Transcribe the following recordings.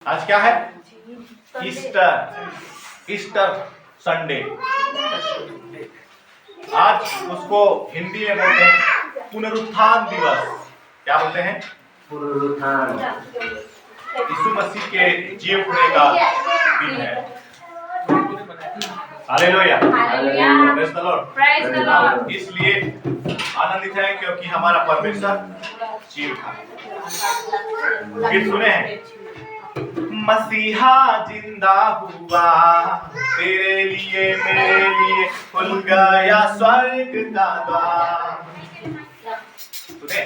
आज क्या है? Easter, Easter Sunday. आज उसको हिंदी में बोलते हैं पुनरुत्थान दिवस। क्या बोलते हैं? पुनरुत्थान। यीशु मसीह के जी उठने का दिन है। Hallelujah, praise the Lord, praise the Lord. इसलिए आनंदित है क्योंकि हमारा परमेश्वर जी उठा। फिर सुने हैं, मसीहा जिंदा हुआ, तेरे लिए मेरे लिए खुल गया स्वर्ग का द्वार। सुने,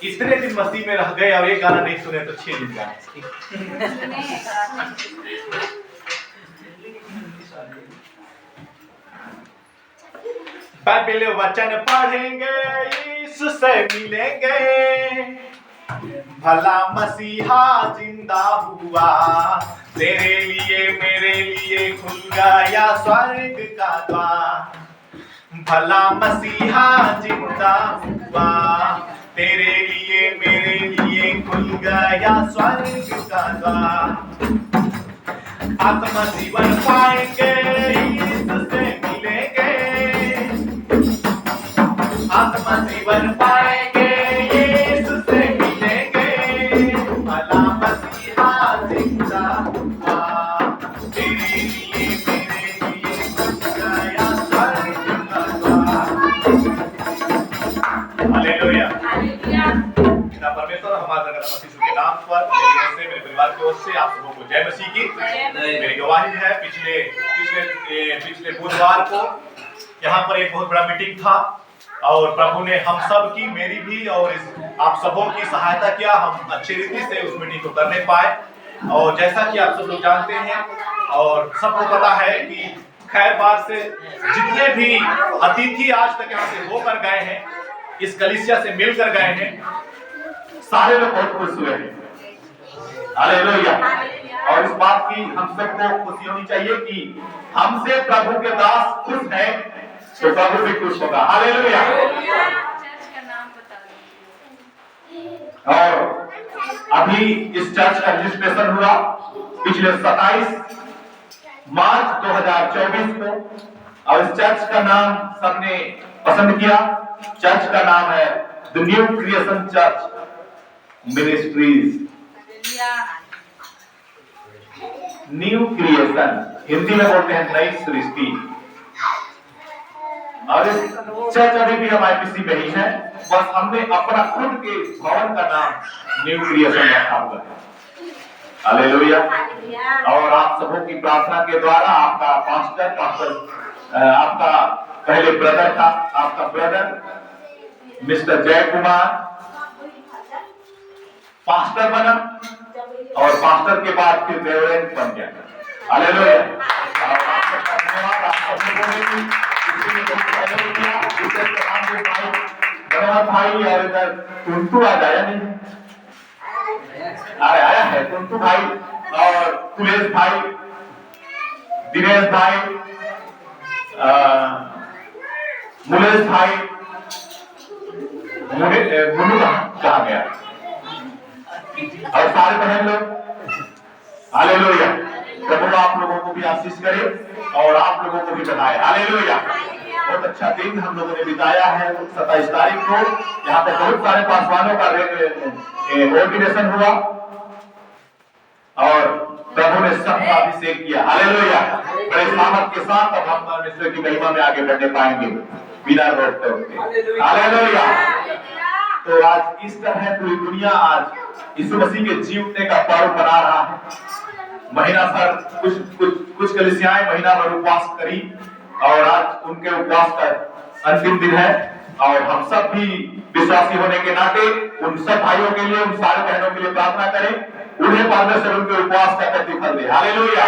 इतने दिन मसीह में रह गए और एक गाना नहीं सुने तो 6 दिन का। बाइबल वचन पढ़ेंगे, यीशु से मिलेंगे, भला मसीहा जिंदा हुआ, तेरे लिए मेरे लिए खुल गया स्वर्ग का द्वार। भला मसीहा जिंदा हुआ, तेरे लिए मेरे लिए खुल गया स्वर्ग का द्वार। आत्मा जीवन पाएंगे, यीशु से मिलेंगे, आत्मा जीवन पाएंगे, यीशु से मिलेंगे, भला मसीहा जिंदा हुआ, तेरे लिए मेरे लिए खुल गया स्वर्ग का द्वार। हालेलुया। पिता परमेश्वर, हमारे जगत मसीह यीशु के नाम पर मेरी ओर से, मेरे परिवार की ओर से आप लोगों को जय मसीह की। मेरी गवाही है, पिछले बुधवार को यहाँ पर एक बहुत बड़ा मीटिंग था और प्रभु ने हम सब की, मेरी भी और आप सबों की सहायता किया। हम अच्छी रीति से उस मीटिंग को करने पाए और जैसा कि आप सब लोग जानते हैं और सबको पता है कि खैर बार से जितने भी अतिथि आज तक यहाँ से होकर गए हैं, इस कलीसिया से मिलकर गए हैं, सारे लोग बहुत खुश हुए हैं। हालेलुया। और इस बात की हम सबको खुशी होनी चाहिए कि हमसे प्रभु के दास खुश हैं तो प्रभु भी खुश होगा। हालेलुया। और अभी इस चर्च का रजिस्ट्रेशन हुआ पिछले 27 मार्च 2024 को और इस चर्च का नाम सबने पसंद किया। चर्च का नाम है the new creation church ministries. New creation Hindi में बोलते हैं नई सृष्टि। और इस चर्च अभी भी हम आईपीसी में ही है, बस हमने अपना खुद के भवन का नाम न्यू क्रिएशन रखा हुआ है। हालेलुया। और आप सबों की प्रार्थना के द्वारा आपका पास्टर आपका पहले ब्रदर था, आपका ब्रदर मिस्टर जय कुमार पास्टर बना और पास्टर के बाद फिर रेवरेंड बन गया। हालेलुया। धन्यवाद आप सबको। भाई और इधर टुंटू आज आया नहीं, अरे आया है टुंटू भाई और तुलेश भाई, दिनेश भाई, मुलेश भाई, मुन्नू कहाँ गया और सारे बहन लोग। हालेलुया। प्रभु आप लोगों को भी आशीष करे और आप लोगों को भी बताए। हालेलुया। बहुत अच्छा दिन हम लोगों ने बिताया है। 27 तारीख को यहाँ पर बहुत सारे पासवानों का ऑर्डिनेशन हुआ और प्रभु ने सबका अभिषेक किया। हालेलुया। बड़े सामर्थ के साथ अब हम परमेश्वर की महिमा में आगे बढ़ने पाएंगे बिना रोकते हुए। हालेलुया। तो आज ईस्टर है, पूरी दुनिया आज यीशु मसीह के जी उठने का पर्व मना रहा है। महीना भर कुछ कलीसियाएं महीना भर उपवास करी और आज उनके उपवास का अंतिम दिन है और हम सब भी विश्वासी होने के नाते उन सब भाइयों के लिए, उन सारे बहनों के लिए प्रार्थना करें, उन्हें परमेश्वर उनके उपवास का प्रतिफल दे। हालेलुया।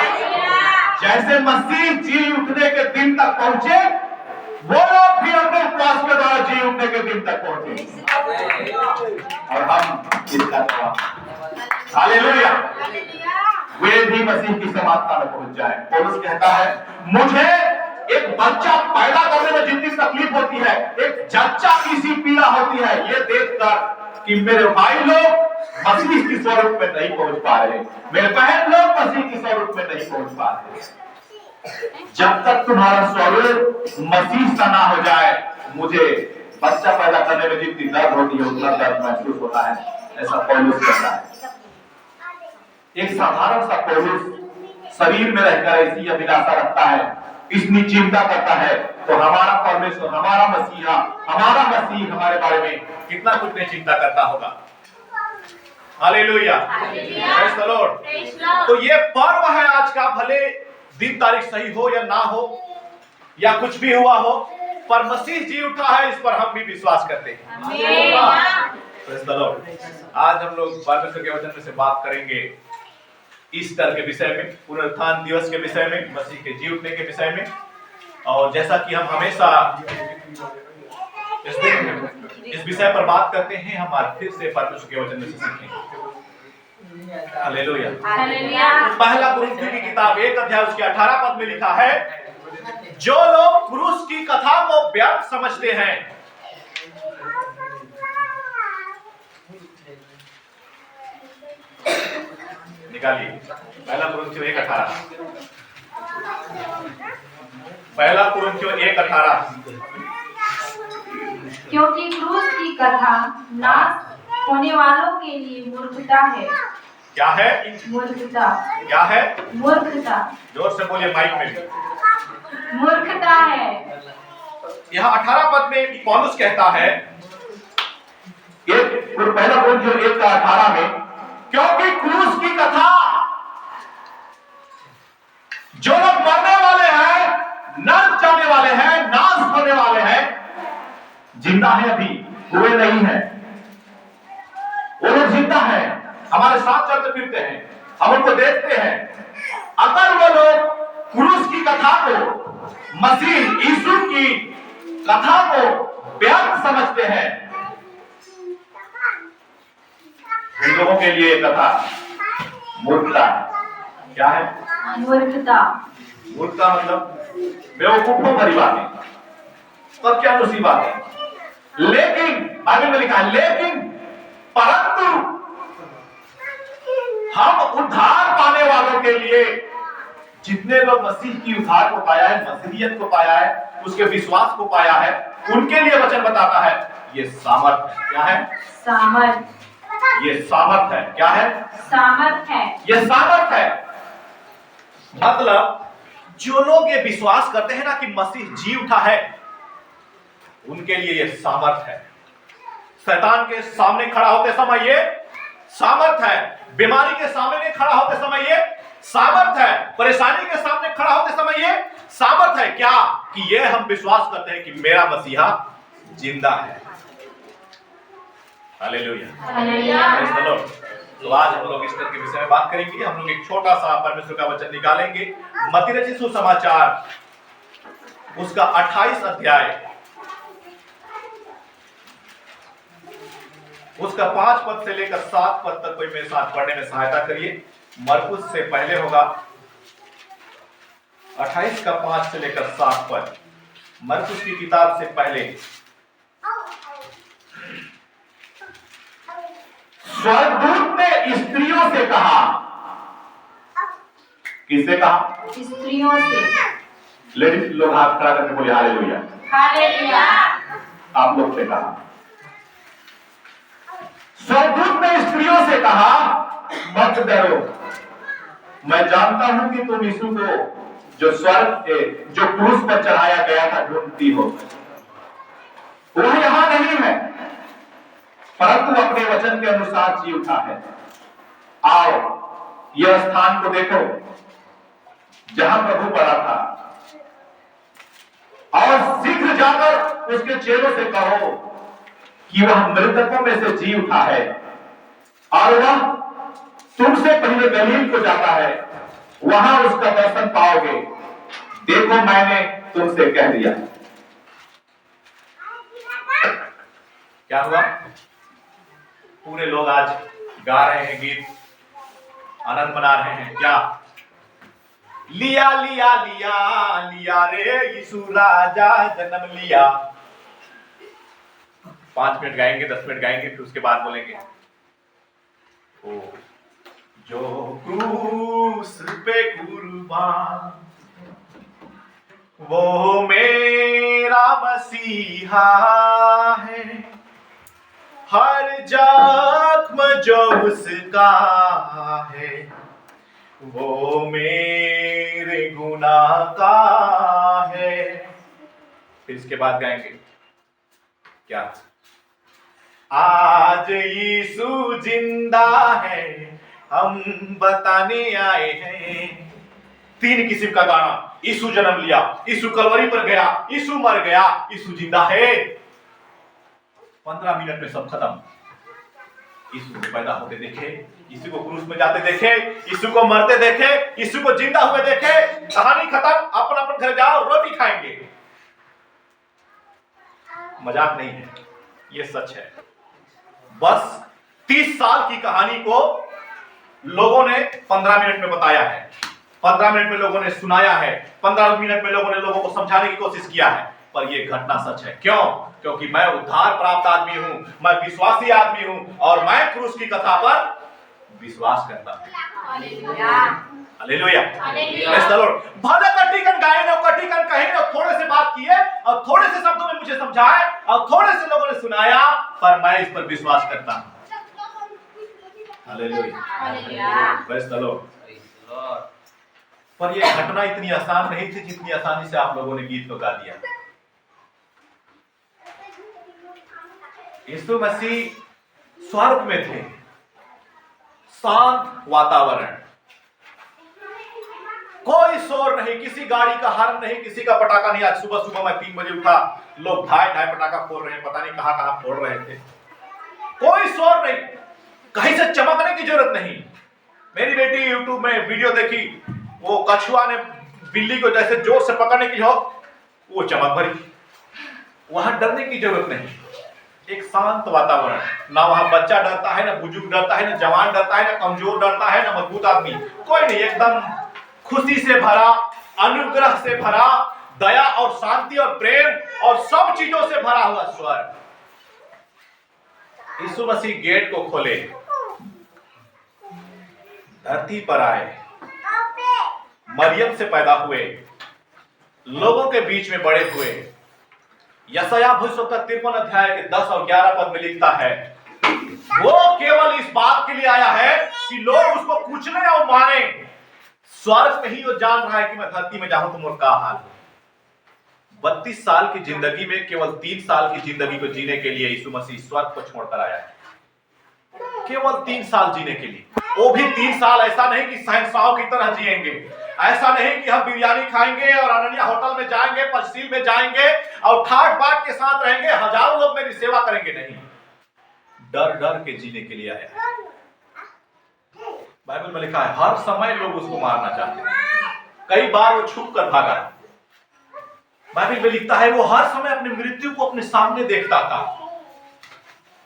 जैसे मसीह जी उठने के दिन तक पहुंचे, वो लोग भी अपने उपवास के द्वारा जी उठने के दिन तक पहुंचे और हम इसका हालेलुया वे भी मसीह की समानता में पहुंच जाए। पौलुस कहता है, मुझे एक बच्चा पैदा करने में जितनी तकलीफ होती है, एक जच्चा की सी पीड़ा होती है, ये देखकर कि मेरे भाई लोग मसीह की स्वरूप में नहीं पहुंच पा रहे। मेरे बहन लोग मसीह की स्वरूप में नहीं पहुंच पा रहे। जब तक तुम्हारा स्वरूप मसीह सा ना हो जाए, मुझे बच्चा पैदा करने में जितनी दर्द होती है उतना दर्द महसूस होता है, ऐसा पौलुस कहता है। एक साधारण सा पौलुस शरीर में रहकर ऐसी अभिलाषा रखता है, इतनी चिंता करता है, तो हमारा परमेश्वर, हमारा मसीहा, हमारा मसीह हमारे बारे में कितना कुछ नहीं चिंता करता होगा। Hallelujah, praise the Lord. तो ये पर्व है आज का, भले दिन तारीख सही हो या ना हो या कुछ भी हुआ हो, पर मसीह जी उठा है, इस पर हम भी विश्वास करते हैं। Praise the Lord. आज हम लोग परमेश्वर के वचन में से बात करेंगे ईस्टर के विषय में, पुनरुत्थान दिवस के विषय में, मसीह के जी उठने के विषय में। और जैसा कि हम हमेशा इस विषय पर बात करते हैं, हम आज फिर से परमेश्वर के वचन में से सीखेंगे। हालेलुया। पहला कुरिन्थियों की किताब 1 अध्याय उसके 18 पद में लिखा है, जो लोग क्रूस की कथा को व्यर्थ समझते हैं, निकालिए पहला कुरिन्थियों 1:18। पहला कुरिन्थियों 1:18। क्योंकि क्रूस की कथा नाश होने वालों के लिए मूर्खता है। क्या है? मूर्खता। क्या है? मूर्खता। जोर से बोलिए माइक में। मूर्खता है। यहाँ 18 पद में पौलुस कहता है, पहला कुरिन्थियों 1:18 में, क्योंकि क्रूस की कथा, जो लोग मरने वाले हैं, नरक जाने वाले हैं, नाश होने वाले हैं, जिंदा है, अभी हुए नहीं है, वो लोग जिंदा है, हमारे साथ चलते फिरते हैं, हम उनको देखते हैं। अगर वो लोग क्रूस की कथा को, मसीह यीशु की कथा को व्यर्थ समझते हैं, उन लोगों के लिए कथा मूर्खता। क्या है? मूर्खता। मूर्खता मतलब बेवकूफों भरी बातें, तब क्या मुसीबत है। लेकिन बाइबल में लिखा है, लेकिन परंतु हम उद्धार पाने वालों के लिए, जितने लोग मसीह की उद्धार को पाया है, मसीहियत को पाया है, उसके विश्वास को पाया है, उनके लिए वचन बताता है ये सामर्थ है। क्या है? सामर्थ। ये सामर्थ है। क्या है? सामर्थ है। ये सामर्थ है। मतलब जो लोग ये विश्वास करते हैं ना कि मसीह जी उठा है, उनके लिए ये सामर्थ है। शैतान के सामने खड़ा होते समय ये सामर्थ है, बीमारी के सामने खड़ा होते समय ये सामर्थ है, परेशानी के सामने खड़ा होते समय ये सामर्थ है। क्या? कि ये हम विश्वास करते हैं कि मेरा मसीहा जिंदा है। Hallelujah, praise the Lord. तो आज हम लोग ईस्टर के विषय में बात करेंगे। हम लोग एक छोटा सा परमेश्वर का वचन निकालेंगे, मत्ती रचित सुसमाचार उसका 28 अध्याय उसका 5 पद से लेकर 7 पद तक कोई मेरे साथ पढ़ने में सहायता करिए। मरकुस से पहले होगा 28 का 5 से लेकर 7 पद, मरकुस की किताब से पहले। स्वर्गदूत ने स्त्रियों से कहा, किससे कहा? स्त्रियों से। लेडीज लोग हाथ खड़ा करके बोले हालेलुया। हालेलुया। आप लोग से कहा। स्वर्गदूत ने स्त्रियों से कहा, मत डरो, मैं जानता हूं कि तुम यीशु को जो जो क्रूस पर चढ़ाया गया था ढूंढती हो। वह यहां नहीं है, परंतु अपने वचन के अनुसार जी उठा है। आओ यह स्थान को देखो जहां प्रभु पड़ा था, और शीघ्र जाकर उसके चेलों से कहो कि वह मृतकों में से जी उठा है, और वह तुमसे पहले गलील को जाता है, वहां उसका दर्शन पाओगे। देखो मैंने तुमसे कह दिया। क्या हुआ? पूरे लोग आज गा रहे हैं गीत, आनंद मना रहे हैं। क्या? लिया लिया लिया लिया रे यीशु राजा जन्म लिया। 5 मिनट गाएंगे, 10 मिनट गाएंगे, फिर उसके बाद बोलेंगे जो क्रूस पे कुर्बान, वो मेरा मसीहा है। हर जख्म जो उसका है, वो मेरे गुनाह का है। फिर इसके बाद गाएंगे क्या? आज यीशु जिंदा है, हम बताने आए हैं। 3 किस्म का गाना। यीशु जन्म लिया, यीशु कलवरी पर गया, यीशु मर गया, यीशु जिंदा है। 15 मिनट में सब खत्म। यीशु को पैदा होते देखे, यीशु को क्रूस में जाते देखे, यीशु को मरते देखे, यीशु को जिंदा हुए देखे। कहानी खत्म। अपन अपन घर जाओ, रोटी खाएंगे। मजाक नहीं है, ये सच है। बस 30 साल की कहानी को लोगों ने 15 मिनट में बताया है, 15 मिनट में लोगों ने सुनाया है, 15 मिनट में लोगों ने लोगों को समझाने की कोशिश किया है। पर यह घटना सच है। क्यों? क्योंकि मैं उद्धार प्राप्त आदमी हूं, मैं विश्वासी आदमी हूं, और मैं क्रूस की कथा पर विश्वास करता हूं। Hallelujah, hallelujah. Praise the Lord. भले कट्टीकन गाए ना, कट्टीकन कहे ना, थोड़े से बात किए और थोड़े से शब्दों में मुझे समझाए और थोड़े से लोगों ने सुनाया, पर मैं इस पर विश्वास करता हूं। Hallelujah, praise the Lord. पर यह घटना इतनी आसान नहीं थी जितनी आसानी से आप लोगों ने गीत को गा दिया। यीशु मसीह स्वर्ग में थे, शांत वातावरण, कोई शोर नहीं, किसी गाड़ी का हॉर्न नहीं, किसी का पटाखा नहीं। आज सुबह सुबह मैं 3 बजे उठा, लोग ढाई पटाखा फोड़ रहे हैं, पता नहीं कहां कहां फोड़ रहे थे। कोई शोर नहीं, कहीं से चमकने की जरूरत नहीं। मेरी बेटी यूट्यूब में वीडियो देखी, वो कछुआ ने बिल्ली को जैसे जोर से पकड़ने की हो, वो चमक भरी। वहां डरने की जरूरत नहीं, एक शांत वातावरण। ना वहां बच्चा डरता है, ना बुजुर्ग डरता है, ना जवान डरता है, ना कमजोर डरता है, ना मजबूत आदमी, कोई नहीं। एकदम खुशी से भरा, अनुग्रह से भरा, दया और शांति और प्रेम और सब चीजों से भरा हुआ स्वर्ग। यीशु मसीह गेट को खोले, धरती पर आए, मरियम से पैदा हुए, लोगों के बीच में बड़े हुए। यशायाह भविष्यवक्ता 53 अध्याय के 10 और 11 पद में लिखता है, वो केवल इस बात के लिए आया है कि लोग उसको पूछने और माने। स्वर्ग में ही वो जान रहा है कि मैं धरती में जाऊं तो मोर का हाल है। 32 साल की जिंदगी में केवल 3 साल की जिंदगी को जीने के लिए यीशु मसीह स्वर्ग को छोड़कर आया है। केवल 3 साल जीने के लिए। वो भी 3 साल ऐसा नहीं कि शहंशाहों की तरह जिएंगे, ऐसा नहीं कि हम बिरयानी खाएंगे और अनन्या होटल में जाएंगे, पंचशील में जाएंगे और ठाट बाट के साथ रहेंगे, हजारों लोग मेरी सेवा करेंगे। नहीं, डर डर के जीने के लिए आया। बाइबल में लिखा है हर समय लोग उसको मारना चाहते हैं, कई बार वो छुप कर भागा। बाइबल में लिखता है वो हर समय अपनी मृत्यु को अपने सामने देखता था।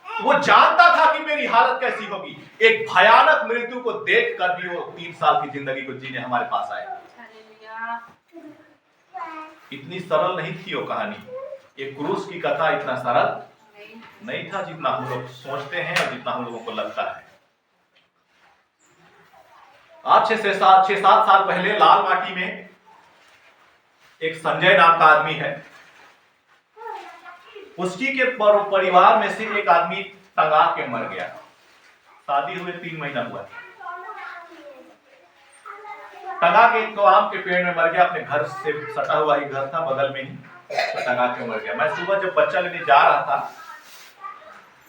वो जानता था कि मेरी हालत कैसी होगी। एक भयानक मृत्यु को देखकर भी वो 3 साल की जिंदगी को जीने हमारे पास आए। इतनी सरल नहीं थी वो कहानी। एक क्रूस की कथा इतना सरल नहीं था जितना हम लोग सोचते हैं और जितना हम लोगों को लगता है। आज 6-7 साल पहले लाल माटी में एक संजय नाम का आदमी है, उसकी के परिवार में से एक आदमी टंगा के मर गया। शादी हुए 3 महीना हुआ, टंगा के तो आम के पेड़ में मर गया। अपने घर से सटा हुआ ही घर था बगल में ही, तो टंगा के मर गया। मैं सुबह जब बच्चा लेने जा रहा था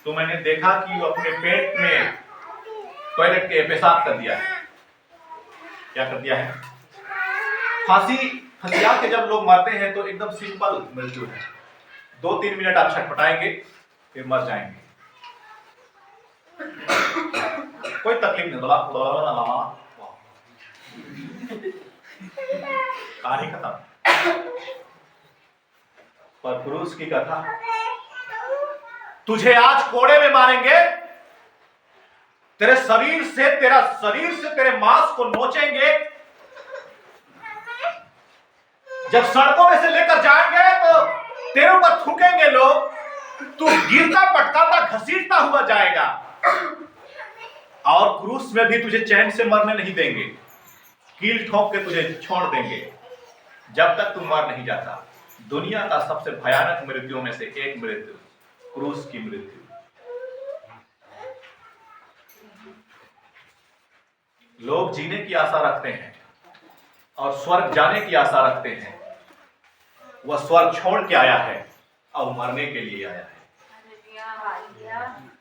तो मैंने देखा कि वो अपने पेट में टॉयलेट के पेशाब कर दिया है। क्या कर दिया है? फंसिया के जब लोग मरते हैं तो एकदम सिंपल मृत्यु है। 2-3 मिनट आप छटपटाएंगे फिर मर जाएंगे, कोई तकलीफ नहीं। कहानी खत्म। पर क्रूस की कथा, तुझे आज कोड़े में मारेंगे, तेरे शरीर से तेरे मांस को नोचेंगे, जब सड़कों में से लेकर जाएंगे तो तेरे ऊपर थूकेंगे लोग, तू गिरता पटकाता घसीटता हुआ जाएगा और क्रूस में भी तुझे चैन से मरने नहीं देंगे, कील ठोक के तुझे छोड़ देंगे जब तक तू मर नहीं जाता। दुनिया का सबसे भयानक मृत्युओं में से एक मृत्यु क्रूस की मृत्यु। लोग जीने की आशा रखते हैं और स्वर्ग जाने की आशा रखते हैं। वह स्वर्ग छोड़ के आया है और मरने के लिए आया है।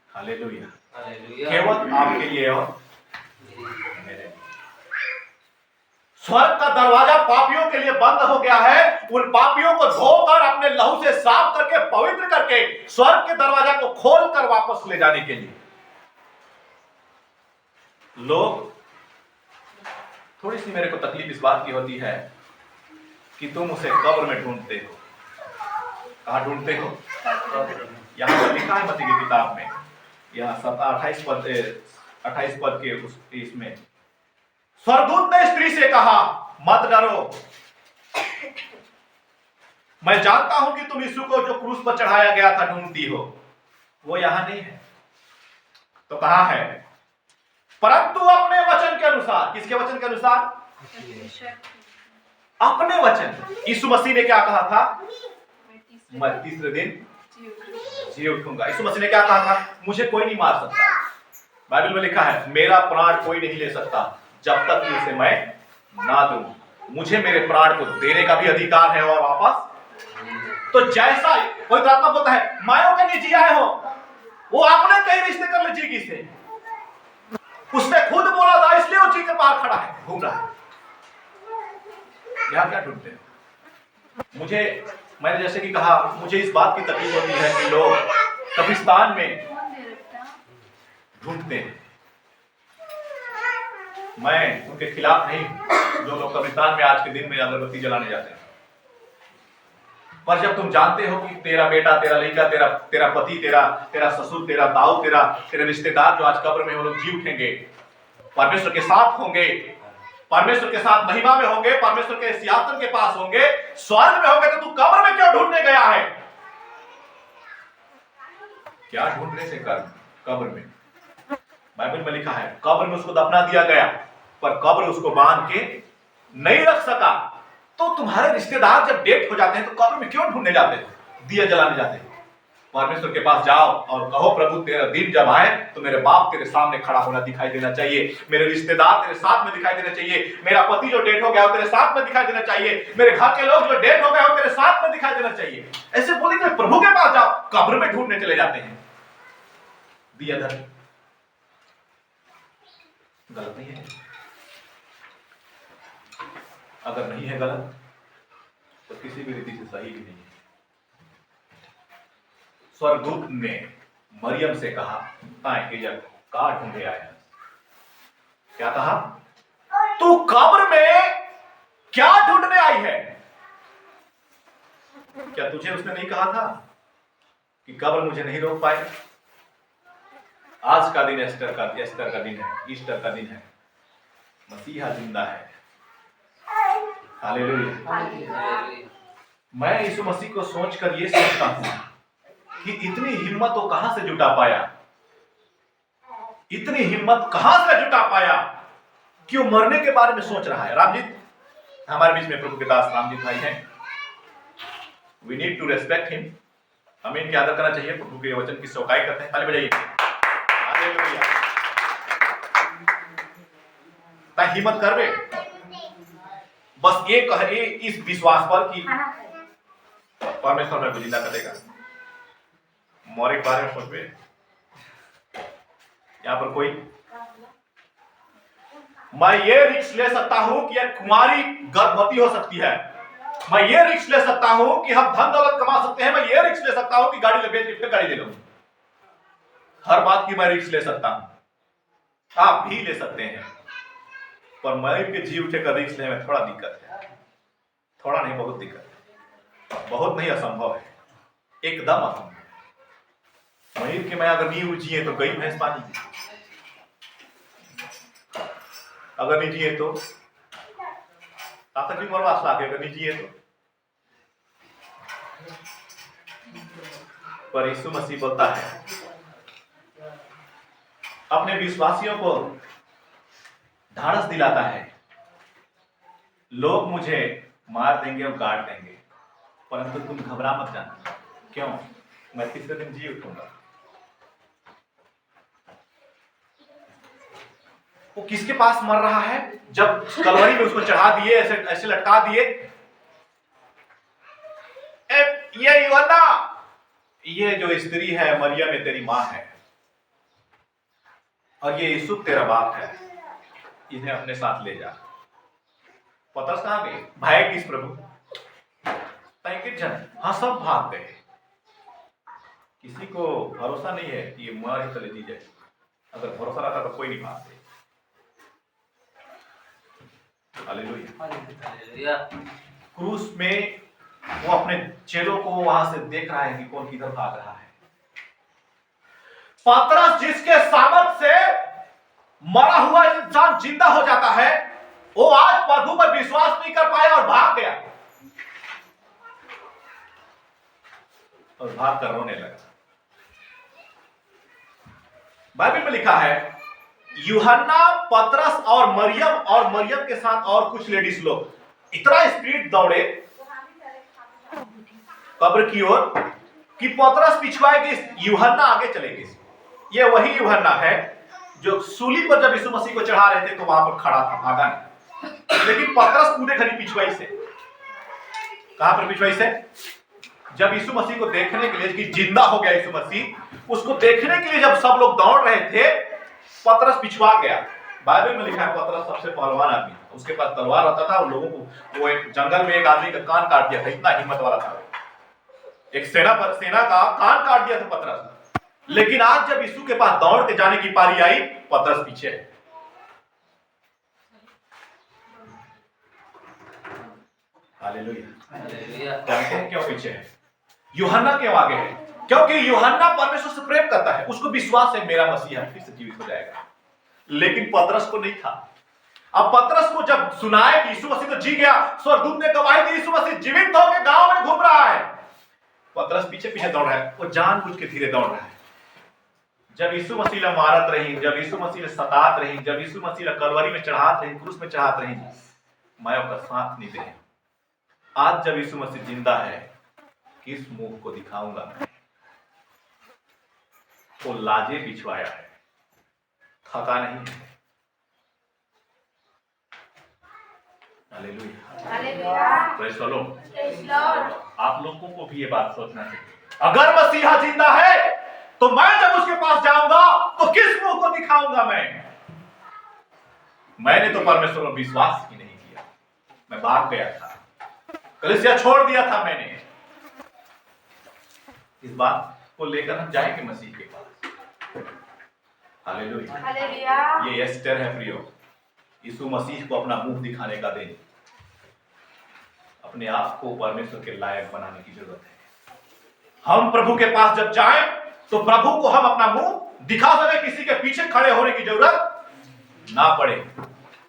हालेलुया, केवल आपके लिए और मेरे लिए। स्वर्ग का दरवाजा पापियों के लिए बंद हो गया है। उन पापियों को धोकर अपने लहू से साफ करके पवित्र करके स्वर्ग के दरवाजा को खोलकर वापस ले जाने के लिए लोग, थोड़ी सी मेरे को तकलीफ इस बात की होती है कि तुम उसे कब्र में ढूंढते हो। कहां ढूंढते हो? यहां पर लिखा है मत्ती की किताब में, यहाँ 28 पद के इसमें स्वर्गदूत ने स्त्री से कहा, मत डरो, मैं जानता हूं कि तुम यीशु को जो क्रूस पर चढ़ाया गया था ढूंढती हो। वो यहां नहीं है तो कहां है? परंतु अपने वचन के अनुसार। किसके वचन के अनुसार? अपने वचन। यीशु मसीह ने क्या कहा था? मैं तीसरे दिन जी उठूंगा। यीशु मसीह ने क्या कहा था? मुझे कोई नहीं मार सकता। बाइबल में लिखा है, मेरा प्राण कोई नहीं ले सकता जब तक कि उसे मैं ना दूं। मुझे मेरे प्राण को देने का भी अधिकार है और वापस। तो जैसा पवित्र आत्मा बोलता है, मायों के लिए जिया हो, वो आपने कई रिश्ते कर लीजिए किसे। उसने खुद बोला था, इसलिए वो जी के बाहर खड़ा है, घूम रहा है। यहां क्या ढूंढते हैं? मैंने जैसे कि कहा, मुझे इस बात की तकलीफ होती है कि लोग कब्रिस्तान में ढूंढते हैं। मैं उनके खिलाफ नहीं जो लोग कब्रिस्तान में आज के दिन में अगरबत्ती जलाने जाते हैं। पर जब तुम जानते हो कि तेरा बेटा, तेरा लड़का, तेरा पति, तेरा ससुर, तेरा दाऊ, तेरे रिश्तेदार जो आज कब्र में वो लोग जी उठेंगे, परमेश्वर के साथ होंगे, परमेश्वर के साथ महिमा में होंगे, परमेश्वर के सिंहासन के पास होंगे, स्वर्ग में होंगे, तो तू कब्र में क्यों ढूंढने गया है? क्या ढूंढने से कर कब्र में? बाइबल में लिखा है, कब्र में उसको दफना दिया गया, पर कब्र उसको बांध के नहीं रख सका। तो तुम्हारे रिश्तेदार जब डेथ हो जाते हैं तो कब्र में क्यों ढूंढने जाते हो, दिया जलाने जाते हो? परमेश्वर के पास जाओ और कहो, प्रभु तेरा दिन जब आए तो मेरे बाप तेरे सामने खड़ा होना दिखाई देना चाहिए, मेरे रिश्तेदार तेरे साथ में दिखाई देना चाहिए, मेरा पति जो डेथ हो गया वो तेरे साथ में दिखाई देना चाहिए, मेरे घर के लोग जो डेथ हो गए वो तेरे साथ में दिखाई देना चाहिए। ऐसे बोलेंगे, प्रभु के पास जाओ, कब्र में ढूंढने चले जाते हैं। दिया धर गलत नहीं है? अगर नहीं है गलत तो किसी भी रीति से सही भी नहीं है। स्वर्गदूत ने मरियम से कहा, जब का ढूंढे आया, क्या कहा? तू कब्र में क्या ढूंढने आई है? क्या तुझे उसने नहीं कहा था कि कब्र मुझे नहीं रोक पाए? आज का दिन एस्टर का दिन है, ईस्टर का दिन है, मसीहा जिंदा है। हालेलुया। मैं यीशु मसीह को सोचकर ये सोचता हूं कि इतनी हिम्मत वो कहां से जुटा पाया, इतनी हिम्मत कहां से जुटा पाया कि वो मरने के बारे में सोच रहा है। रामजीत हमारे बीच में प्रभु के दास रामजीत भाई हैं, we need to respect him. हमें इनकी आदर करना चाहिए, प्रभु के वचन की सौकाई करते हैं। ताली बजाइए। हालेलुया। ता हिम्मत करवे बस ये कहे इस विश्वास पर कि परमेश्वर में जिंदा करेगा। मौरे के बारे में सोचवे, यहां पर कोई, मैं ये रिस्क ले सकता हूं कि एक कुमारी गर्भवती हो सकती है, मैं ये रिस्क ले सकता हूं कि हम धन दौलत कमा सकते हैं, मैं ये रिस्क ले सकता हूं कि गाड़ी ले बेच के फिर गाड़ी ले लूं। हर बात की मैं रिस्क ले सकता हूं, आप भी ले सकते हैं, पर मयूर के जी उठे का रिस्क लेने में थोड़ा दिक्कत है। थोड़ा नहीं, बहुत दिक्कत है, बहुत नहीं, असंभव है, एकदम असंभव। मयूर के मैं अगर नहीं जिए तो गई भैंस पानी, अगर नहीं जिए तो ताकत भी मरवास लागे, अगर नहीं जिए तो। पर यीशु मसीह बोलता है अपने विश्वासियों को ढाढ़स दिलाता है। लोग मुझे मार देंगे और गाड़ देंगे, परंतु तुम घबरा मत जाना। क्यों? मैं तीसरे दिन जी उठूंगा। वो किसके पास मर रहा है? जब कलवरी में उसको चढ़ा दिए, ऐसे ऐसे लटका दिए, ये यूहन्ना, ये जो स्त्री है मरियम में तेरी मां है, और ये यूसुफ तेरा बाप है, इन्हें अपने साथ ले जा। पतरस कहां गए? भाई किस प्रभु? पैंतीस जन, हाँ सब भाग गए। किसी को भरोसा नहीं है कि ये मार ही चले दी जाए। अगर भरोसा रहता तो कोई नहीं भागते। हालेलुया। क्रूस में वो अपने चेलों को वहां से देख रहा है कि कौन किधर भाग रहा है। पतरस जिसके सामर्थ्य से मरा हुआ इंसान जिंदा हो जाता है, वो आज प्रभु पर विश्वास नहीं कर पाया और भाग गया, और भाग कर रोने लगा। बाइबल में लिखा है यूहन्ना, पतरस और मरियम के साथ और कुछ लेडीज लोग इतना स्पीड दौड़े कब्र की ओर कि पतरस पिछवाएगी, यूहन्ना आगे चलेगी। ये वही यूहन्ना है जो सूली पर जब यीशु मसीह को चढ़ा रहे थे तो वहां पर खड़ा था, भागा नहीं। लेकिन पतरस कूदे खड़ी पिछवाई से। कहां पर पिछवाई से? जब यीशु मसीह को देखने के लिए कि जिंदा हो गया यीशु मसीह, उसको देखने के लिए जब सब लोग दौड़ रहे थे, पतरस पिछवा गया। बाइबल में लिखा है पतरस सबसे पहलवान आदमी, उसके पास तलवार रहता था और लोगों को, वो एक जंगल में एक आदमी का कान काट दिया था, इतना हिम्मत वाला था। एक सेना का कान काट दिया था पतरस। लेकिन आज जब यीशु के पास दौड़ के जाने की पारी आई, पतरस पीछे है। हालेलुया। जानते हैं क्यों पीछे है? यूहन्ना क्यों आगे है? क्योंकि यूहन्ना परमेश्वर से प्रेम करता है, उसको विश्वास है मेरा मसीहा फिर से जीवित हो जाएगा। लेकिन पतरस को नहीं था। अब पतरस को जब सुनाए कि यीशु मसीह तो जी गया, स्वर्गदूत ने गवाही दी यीशु मसीह जीवित होकर गांव में घूम रहा है, पतरस पीछे पीछे दौड़ रहा है। वो जानबूझ के धीरे दौड़ रहा है। जब यीशु मसीह ला मारत रही, जब यीशु मसीह ला सतात रही, जब यीशु मसीह ला कलवरी में चढ़ात रही, क्रूस में चढ़ात रही, मैं उसका साथ नहीं दे। आज जब यीशु मसीह जिंदा है, किस मुंह को दिखाऊंगा मैं? वो लाजे बिछवाया है, थका नहीं है। हालेलुया। Praise the Lord. आप लोगों को भी ये बात सोचना चाहिए, अगर मसीहा जिंदा है तो मैं जब उसके पास जाऊंगा तो किस मुंह को दिखाऊंगा मैंने तो परमेश्वर पर विश्वास ही नहीं किया, मैं भाग गया था, कलीसिया छोड़ दिया था मैंने। इस बात को लेकर हम जाएंगे मसीह के पास। हालेलुया। ये एस्टर है प्रियो, यीशु मसीह को अपना मुंह दिखाने का दिन। अपने आप को परमेश्वर के लायक बनाने की जरूरत है। हम प्रभु के पास जब जाएं तो प्रभु को हम अपना मुंह दिखा सके, किसी के पीछे खड़े होने की जरूरत ना पड़े।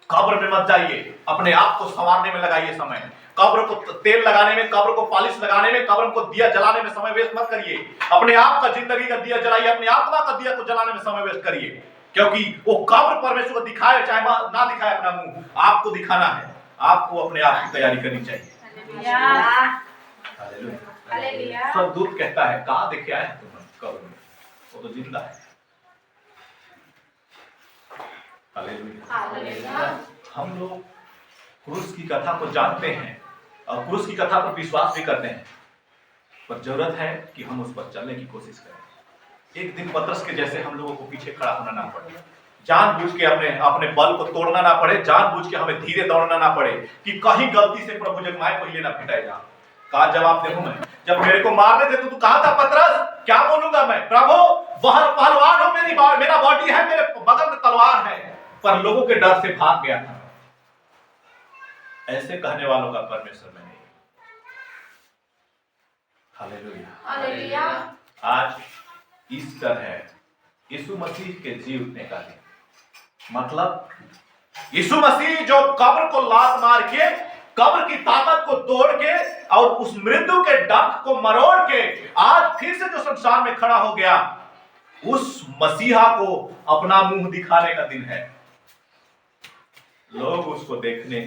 कब्र में मत जाइए, अपने आप को संवारने में लगाइए समय। कब्र को तेल लगाने में, कब्र को पॉलिश लगाने में, कब्र को दिया जलाने में समय वेस्ट मत करिए। अपने आप का जिंदगी का दिया जलाइए, अपनी आत्मा का दिया को जलाने में समय वेस्ट करिए, क्योंकि वो कब्र परमेश्वर को दिखाए चाहे ना दिखाए, अपना मुंह आपको दिखाना है। आपको अपने आप की तैयारी करनी चाहिए। हालेलुया। सब दूत कहता है कहां देखे आए तुम कब्र में, वो तो जिंदा है। हालेलुया। हम लोग क्रूस की कथा को जानते हैं और क्रूस की कथा पर विश्वास भी करते हैं, पर जरूरत है कि हम उस पर चलने की कोशिश करें। एक दिन पतरस के जैसे हम लोगों को पीछे खड़ा होना ना पड़े, जानबूझ के अपने बल को तोड़ना ना पड़े, जानबूझ के हमें धीरे दौड़ना ना पड़े कि कहीं गलती से प्रभु जगमाए पहले ना पिटाए जा। कहा जवाब देखो, मैं जब मेरे को मारने थे तो तू कहा था पतरस, क्या बोलूंगा मैं? प्रभु वह पहलवान हो, मेरा बॉडी है, मेरे बगल में तलवार है, पर लोगों के डर से भाग गया था। ऐसे कहने वालों का परमेश्वर में नहीं। हालेलुया। आज ईस्टर है, यीशु मसीह के जी उठने का दिन। मतलब यीशु मसीह जो कब्र को लात मार के, कब्र की ताकत को तोड़ के और उस मृत्यु के डंक को मरोड़ के आज फिर से जो संसार में खड़ा हो गया, उस मसीहा को अपना मुंह दिखाने का दिन है। लोग उसको देखने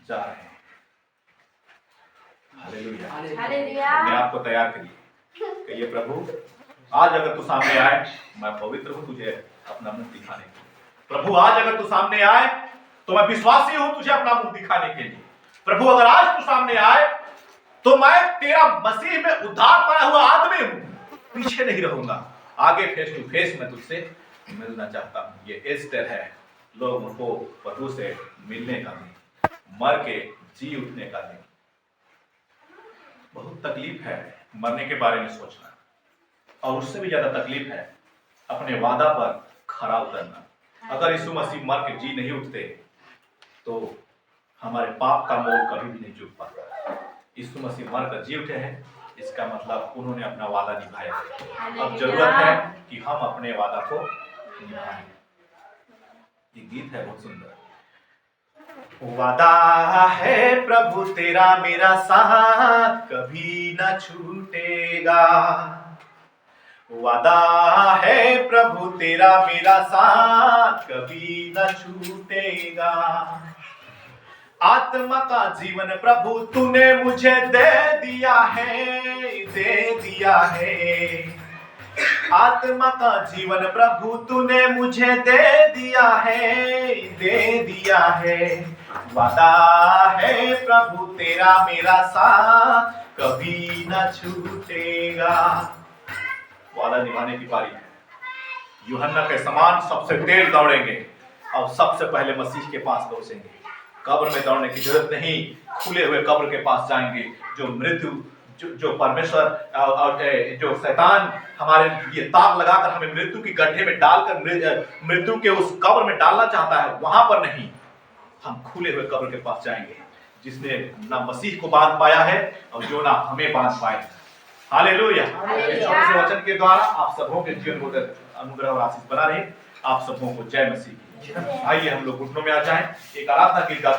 जा रहे हैं। हालेलुया। हालेलुया। अपने आप को तैयार करिए, कहिए प्रभु आज अगर तू सामने आए, मैं पवित्र हूं तुझे अपना मुंह दिखाने के लिए। प्रभु आज अगर तू सामने आए तो मैं विश्वासी हूं तुझे अपना मुंह दिखाने के लिए। प्रभु अगर आज तू सामने आए तो मैं तेरा मसीह में उद्धार पाया हुआ आदमी हूं, पीछे नहीं रहूंगा, आगे फेस टू फेस मैं तुझसे मिलना चाहता हूं। ये एस्टर है, लोगों को प्रभु से मिलने का दिन, मर के जी उठने का दिन। बहुत तकलीफ है मरने के बारे में सोचना, और उससे भी ज्यादा तकलीफ है अपने वादा पर खरा उतरना। अगर यीशु मसीह मर के जी नहीं उठते तो हमारे पाप का मोल कभी भी नहीं चूक पाता। यीशु मसीह मर कर जी उठे हैं, इसका मतलब उन्होंने अपना वादा निभाया है। अब जरूरत है कि हम अपने वादा को निभाएं। ये गीत है बहुत सुंदर। वादा है प्रभु तेरा मेरा साथ कभी न छूटेगा। वादा है प्रभु तेरा मेरा साथ कभी न छूटेगा। आत्मा का जीवन प्रभु तूने मुझे दे दिया है, दे दिया है। आत्मा का जीवन प्रभु तूने मुझे दे दिया है, दे दिया है। वादा है प्रभु तेरा मेरा साथ कभी न छूटेगा। वादा निभाने की बारी है। यूहन्ना के समान सबसे तेज दौड़ेंगे और सबसे पहले मसीह के पास पहुंचेंगे। कब्र में दौड़ने की जरूरत नहीं, खुले हुए कब्र के पास जाएंगे। जो मृत्यु जो परमेश्वर और जो शैतान हमारे ये ताक लगाकर हमें मृत्यु की गड्ढे में डालकर मृत्यु के उस कब्र में डालना चाहता है, वहां पर नहीं, हम खुले हुए कब्र के पास जाएंगे, जिसने ना मसीह को बांध पाया है और जो ना हमें बांध पाए। हालेलुया। इस छोटे से वचन के द्वारा आप सबों के जीवन को अनुग्रह और आशीष बना रहे। आप सबों को जय मसीह की। आइए हम लोग घुटनों में आ जाएं, एक आराधना गीत गाते